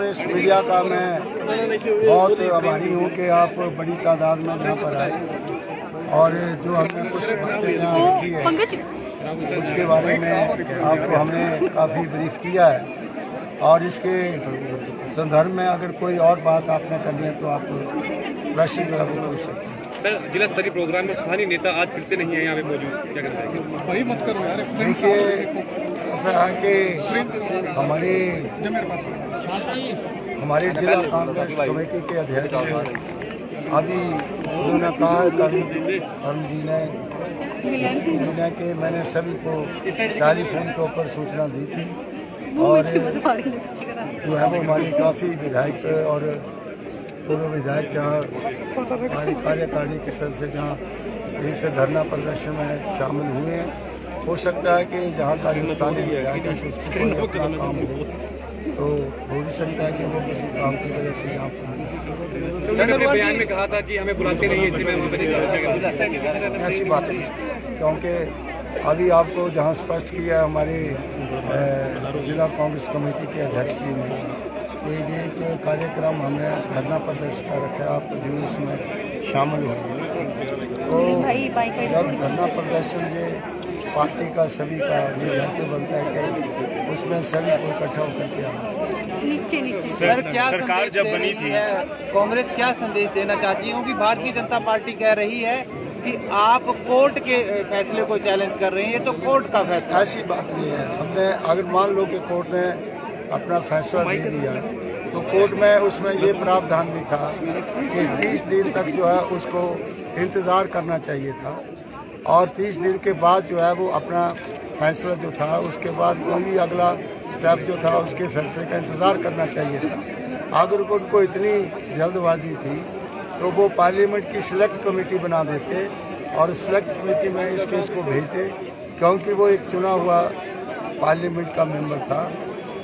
इस मीडिया का मैं बहुत आभारी हूँ कि आप बड़ी तादाद में यहाँ पर आए और जो हमने कुछ बातें यहाँ लिखी है उसके बारे में आपको हमने काफ़ी ब्रीफ किया है और इसके संदर्भ में अगर कोई और बात आपने करनी है तो आप प्रश्न जो है वो पूछ सकते हैं। सर, जिला स्तरीय प्रोग्राम में स्थानीय नेता आज फिर से नहीं है यहाँ पे मौजूद, क्या कहना चाहिए? वही मत करो यार। देखिए, ऐसा है कि हमारे जिला कांग्रेस कमेटी के अध्यक्ष अभी उन्होंने कहा कर्ण जी ने कि मैंने सभी को टेलीफोन के ऊपर सूचना दी थी और जो है वो हमारी काफ़ी विधायक और पूर्व विधायक जहाँ हमारी कार्यकारिणी के सदस्य जहाँ इस धरना प्रदर्शन में शामिल हुए हैं, हो सकता है कि जहाँ का स्थानीय विधायक है उसको कोई अपना काम हो तो हो भी सकता है कि वो किसी काम की वजह से यहाँ पर बयान में कहा था कि हमें बुलाते नहीं है इसलिए मैं वहाँ पे नहीं जा रहा। ऐसी बात नहीं, क्योंकि अभी आपको जहाँ स्पष्ट किया हमारे जिला कांग्रेस कमेटी के अध्यक्ष जी ने ये एक कार्यक्रम हमने धरना प्रदर्शन का रखा है, आप जो इसमें शामिल हुए तो जब धरना प्रदर्शन ये पार्टी का सभी का ये दायित्व बनता है कि उसमें सभी को इकट्ठा होकर के आना। नीचे सर, क्या सरकार जब बनी थी कांग्रेस क्या संदेश देना चाहती है? क्योंकि भारतीय जनता पार्टी कह रही है कि आप कोर्ट के फैसले को चैलेंज कर रहे हैं, ये तो कोर्ट का फैसला। ऐसी बात नहीं है, हमने अगर मान लो कि कोर्ट ने अपना फैसला दे दिया तो कोर्ट में उसमें ये प्रावधान भी था कि 30 दिन तक जो है उसको इंतज़ार करना चाहिए था और 30 दिन के बाद जो है वो अपना फैसला जो था उसके बाद कोई भी अगला स्टेप जो था उसके फैसले का इंतज़ार करना चाहिए था। अगर उनको इतनी जल्दबाजी थी तो वो पार्लियामेंट की सिलेक्ट कमेटी बना देते और सिलेक्ट कमेटी में इस केस को भेजते, क्योंकि वो एक चुना हुआ पार्लियामेंट का मेंबर था।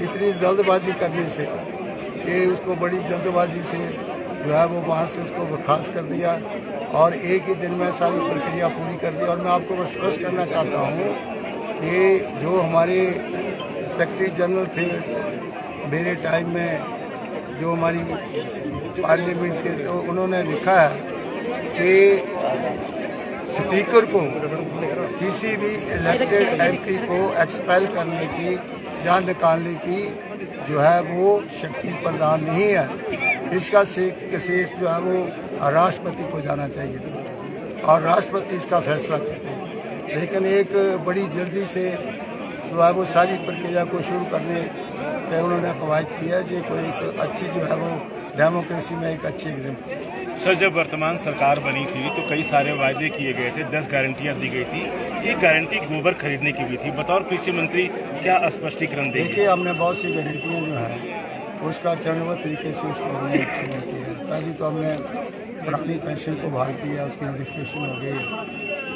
इतनी जल्दबाजी करने से कि उसको बड़ी जल्दबाजी से जो है वो वहाँ से उसको बर्खास्त कर दिया और एक ही दिन में सारी प्रक्रिया पूरी कर दी। और मैं आपको बस स्पष्ट करना चाहता हूँ कि जो हमारे सेक्रेटरी जनरल थे मेरे टाइम में, जो हमारी पार्लियामेंट के, तो उन्होंने लिखा है कि स्पीकर को किसी भी इलेक्टेड एमपी को एक्सपेल करने की या निकालने की जो है वो शक्ति प्रदान नहीं है। इसका केस जो है वो राष्ट्रपति को जाना चाहिए था और राष्ट्रपति इसका फैसला करते हैं, लेकिन एक बड़ी जल्दी से जो है वो सारी प्रक्रिया को शुरू करने पे उन्होंने कवायद किया है। जो कोई एक अच्छी जो है वो डेमोक्रेसी में एक अच्छी एग्जाम्पल। सर, जब वर्तमान सरकार बनी थी तो कई सारे वायदे किए गए थे, 10 गारंटियां दी गई थी। एक गारंटी गोबर खरीदने की भी थी। बतौर कृषि मंत्री क्या स्पष्टीकरण देंगे? देखिए, हमने बहुत सी गारंटियाँ जो है उसका चरणबद्ध तरीके से उसको हमने किया है। पहली तो हमने पुरानी पेंशन को बहाल किया, उसकी नोटिफिकेशन हो गई।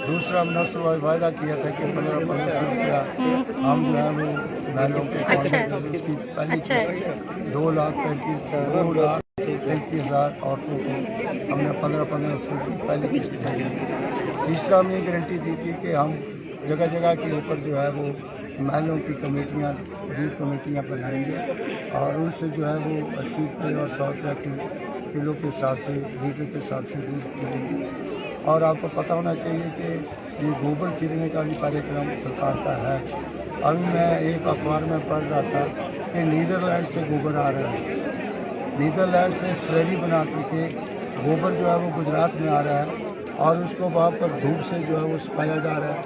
दूसरा हमने उस वायदा किया था कि 1500 रुपया हम जो है वो महिलाओं के अकाउंट में, उसकी पहली 2,35,000 औरतों को हमने 1500 पहली किस्त दी। तीसरा हमने गारंटी दी थी कि हम जगह जगह के ऊपर जो है वो महिलाओं की कमेटियाँ, दूध कमेटियाँ बनाएंगे और उनसे जो है वो 80 रुपये और 100 रुपये किलो के हिसाब से, लीटर के हिसाब से दूध खरीदेंगे। और आपको पता होना चाहिए कि ये गोबर खरीदने का भी कार्यक्रम सरकार का है। अभी मैं एक अखबार में पढ़ रहा था कि नीदरलैंड से गोबर आ रहा है, नीदरलैंड से स्लरी बना करके गोबर जो है वो गुजरात में आ रहा है और उसको वहाँ पर धूप से जो है वो सुखाया जा रहा है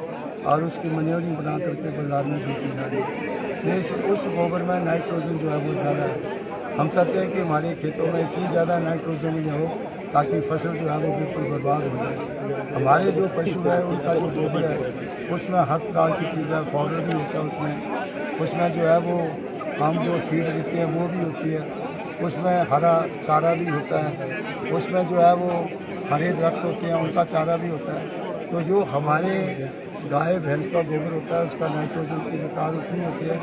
और उसकी मैन्योरिंग बना करके बाजार में बेची जा रही है। उस गोबर में नाइट्रोजन जो है वो ज़्यादा है। हम चाहते हैं कि हमारे खेतों में इतनी ज़्यादा नाइट्रोजन जो हो ताकि फसल जो है वो बिल्कुल बर्बाद हो जाए। हमारे जो पशु है उनका जो गोबर है उसमें हर प्रकार की चीज़ है, पाउडर भी होता है उसमें जो है वो हम जो फीड देते हैं वो भी होती है, उसमें हरा चारा भी होता है, उसमें जो है वो हरे दरख्त होते हैं उनका चारा भी होता है। तो जो हमारे गाय भैंस का गोबर होता है उसका नाइट्रोजन की मिक़दार उतनी होती है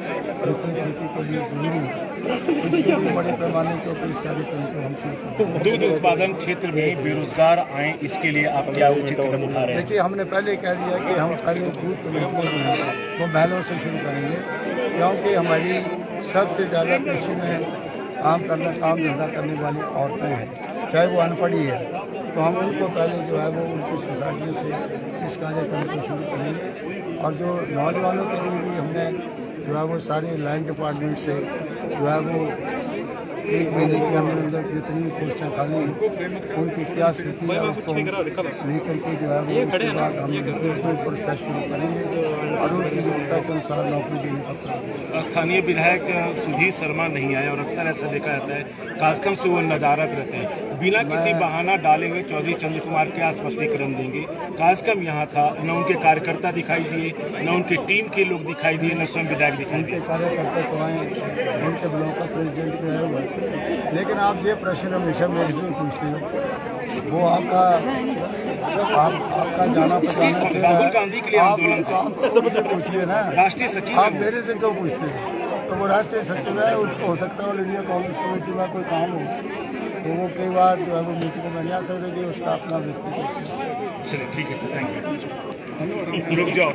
जितनी खेती के लिए ज़रूरी है। इसके लिए बड़े पैमाने के ऊपर इस कार्यक्रम को हम शुरू करते हैं। दूध उत्पादन क्षेत्र में बेरोजगार आए, इसके लिए आप क्या उचित कदम उठा रहे हैं? देखिए, हमने पहले कह दिया कि हम पहले दूध कमेटियाँ जो हैं वो महिलाओं से शुरू करेंगे, क्योंकि हमारी सबसे ज़्यादा कृषि में काम धंधा करने वाली औरतें हैं, चाहे वो अनपढ़ ही है, तो हम उनको पहले जो है वो उनकी सोसाइटियों से इस कार्यक्रम को शुरू करेंगे। और जो नौजवानों के लिए भी हमने जो है वो सारे लाइन डिपार्टमेंट से जो है वो 1 महीने के अंदर जितनी पोस्टें खाली हैं उनकी क्या स्थिति है उसको लेकर के जो है वो उसके बाद हम रिक्रूटमेंट प्रोसेस शुरू करेंगे और उनकी योग्यता के अनुसार नौकरी देने का प्रयास। स्थानीय विधायक सुधीर शर्मा नहीं आए और अक्सर ऐसा देखा जाता है कार्यक्रम से वो नदारद रहते हैं, बिना किसी बहाना डालेंगे चौधरी चंद्र कुमार क्या स्पष्टीकरण देंगे? कार्यक्रम यहाँ था, न उनके कार्यकर्ता दिखाई दिए, न उनकी टीम के लोग दिखाई दिए, न स्वयं विधायक दिखाई दिए। उनके कार्यकर्ता तो आए, उनके ब्लॉक का प्रेसिडेंट भी आया हुआ है, लेकिन आप ये प्रश्न हमेशा मेरे से पूछते हो, वो आपका जाना पहचाना राहुल गांधी के लिए आंदोलन था, आप उनसे पूछिए ना, राष्ट्रीय सचिव आप मेरे से क्यों पूछते हैं? तो वो राष्ट्रीय सचिव है, उसको हो सकता है ऑल इंडिया कांग्रेस कमेटी में कोई काम हो, तो वो कई बार जो है वो मीटिंग में नहीं आ सकते कि उसका अपना व्यक्तिगत। चलिए ठीक है सर, थैंक यू। रुक जाओ